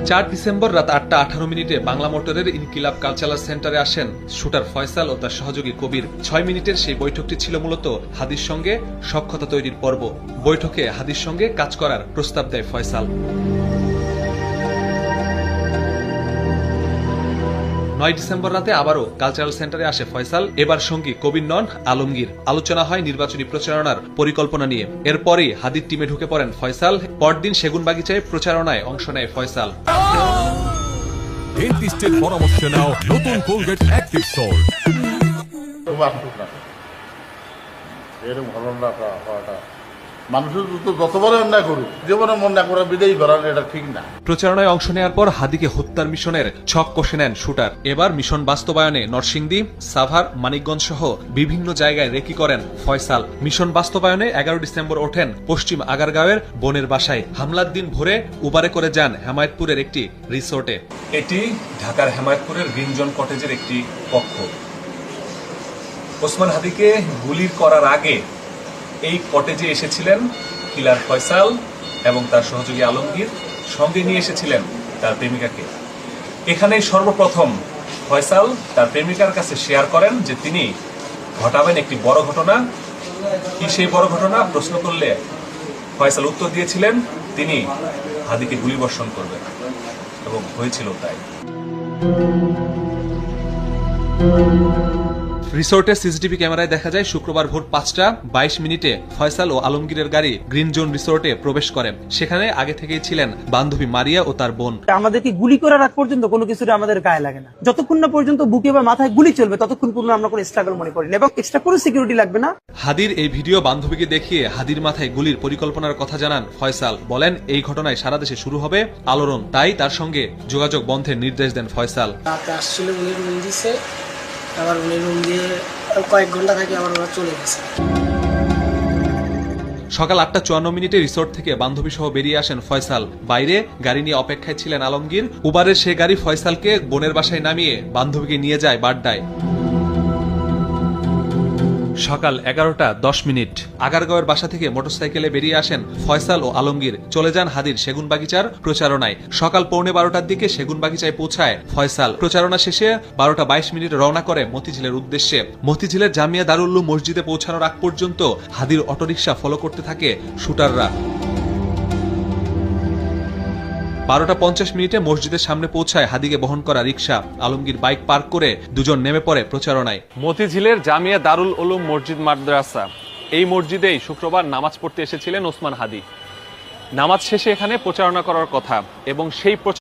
4 December রাত 8:18 বাংলা মোটরের ইনকিলাব cultural সেন্টারে আসেন শুটার ফয়সাল ও তার সহযোগী কবির। 6 মিনিটের সেই বৈঠকটি ছিল মূলত হাদির সঙ্গে সখ্যতা তৈরির পর্ব। বৈঠকে হাদির সঙ্গে কাজ করার প্রস্তাব দেয় ফয়সাল। 9 ডিসেম্বর রাতে আবারও কালচারাল সেন্টারে আসে ফয়সাল। এবার সঙ্গী কবির নন, আলমগীর। আলোচনা হয় নির্বাচনী প্রচারণার পরিকল্পনা নিয়ে। এরপরই হাদির টিমে ঢুকে পড়েন ফয়সাল। পরদিন সেগুনবাগিচায় প্রচারণায় অংশ নেয় ফয়সাল। ডেন্টিস্টের পরামর্শ নাও নতুন কোলগেট অ্যাক্টিভ সল্ট। এরকম ভালো না করাটা মানুষের যতবারে অন্যায় করুক, জীবনে মন না করে বিদায়ী করার এটা ঠিক না। প্রচারণায় অংশ নেওয়ার পর হাদিকে হত্যার মিশনের ছক কষে নেন শুটার। এবার মিশন বাস্তবায়নে নরসিংদী, সাভার, মানিকগঞ্জ সহ বিভিন্ন জায়গায় রেকি করেন ফয়সাল। মিশন বাস্তবায়নে 11 ডিসেম্বর ওঠেন পশ্চিম আগারগাঁওয়ের বোনের বাসায়। হামলার দিন ভোরে উবারে করে যান হেমায়েতপুরের একটি রিসোর্টে। এটি ঢাকার হেমায়েতপুরের গ্রিনজন কটেজের একটি কক্ষ। ওসমান হাদিকে গুলি করার আগে এই কটেজে এসেছিলেন কিলার ফয়সাল এবং তার সহযোগী আলমগীর। সঙ্গে নিয়ে এসেছিলেন তার প্রেমিকাকে। এখানে সর্বপ্রথম ফয়সাল তার প্রেমিকার কাছে শেয়ার করেন যে তিনি ঘটাবেন একটি বড় ঘটনা। কি সেই বড় ঘটনা প্রশ্ন করলে ফয়সাল উত্তর দিয়েছিলেন তিনি হাদিকে গুলিবর্ষণ করবেন, এবং হয়েছিল তাই। রিসোর্টের সিসিটিভি ক্যামেরায় দেখা যায় শুক্রবার ভোর 5:22 ফয়সাল ও আলমগীরের গাড়ি গ্রিন জোন রিসোর্টে প্রবেশ করে। সেখানে আগে থেকেই ছিলেন বান্ধবী মারিয়া ও তার বোন। আমাদেরকে গুলি করার আগ পর্যন্ত কোনো কিছুটা আমাদের গায়ে লাগে না। যতক্ষণ না পর্যন্ত বুকে বা মাথায় গুলি চলবে ততক্ষণ পর্যন্ত আমরা কোনো স্ট্রাগল মনে করি না, এবং এক্সট্রা কোনো সিকিউরিটি লাগবে না। হাদির এই ভিডিও বান্ধবীকে দেখিয়ে হাদির মাথায় গুলির পরিকল্পনার কথা জানান ফয়সাল। বলেন এই ঘটনায় সারা দেশে শুরু হবে আলোড়ন, তাই তার সঙ্গে যোগাযোগ বন্ধের নির্দেশ দেন ফয়সাল। আবার উনি রুম দিয়ে কয়েক ঘন্টা থাকে, আবার ওরা চলে গেছে। সকাল 8:54 রিসোর্ট থেকে বান্ধবী সহ বেরিয়ে আসেন ফয়সাল। বাইরে গাড়ি নিয়ে অপেক্ষায় ছিলেন আলমগীর। উবারের সে গাড়ি ফয়সালকে বোনের বাসায় নামিয়ে বান্ধবীকে নিয়ে যায় বাড্ডায়। সকাল 11:10 আগারগাঁওয়ের বাসা থেকে মোটরসাইকেলে বেরিয়ে আসেন ফয়সাল ও আলমগীর। চলে যান হাদির সেগুনবাগিচার প্রচারণায়। সকাল 11:15 দিকে সেগুনবাগিচায় পৌঁছায় ফয়সাল। প্রচারণা শেষে 12:22 রওনা করে মতিঝিলের উদ্দেশ্যে। মতিঝিলের জামিয়া দারুল উলুম মসজিদে পৌঁছানোর আগ পর্যন্ত হাদির অটোরিকশা ফলো করতে থাকে শুটাররা। 12:50 মসজিদের সামনে পৌঁছায় হাদিকে বহন করা রিকশা। আলমগীর বাইক পার্ক করে দুজন নেমে পড়ে প্রচারণায়। মতিঝিলের জামিয়া দারুল উলুম মসজিদ মাদ্রাসা, এই মসজিদেই শুক্রবার নামাজ পড়তে এসেছিলেন ওসমান হাদি। নামাজ শেষে এখানে প্রচারণা করার কথা, এবং সেই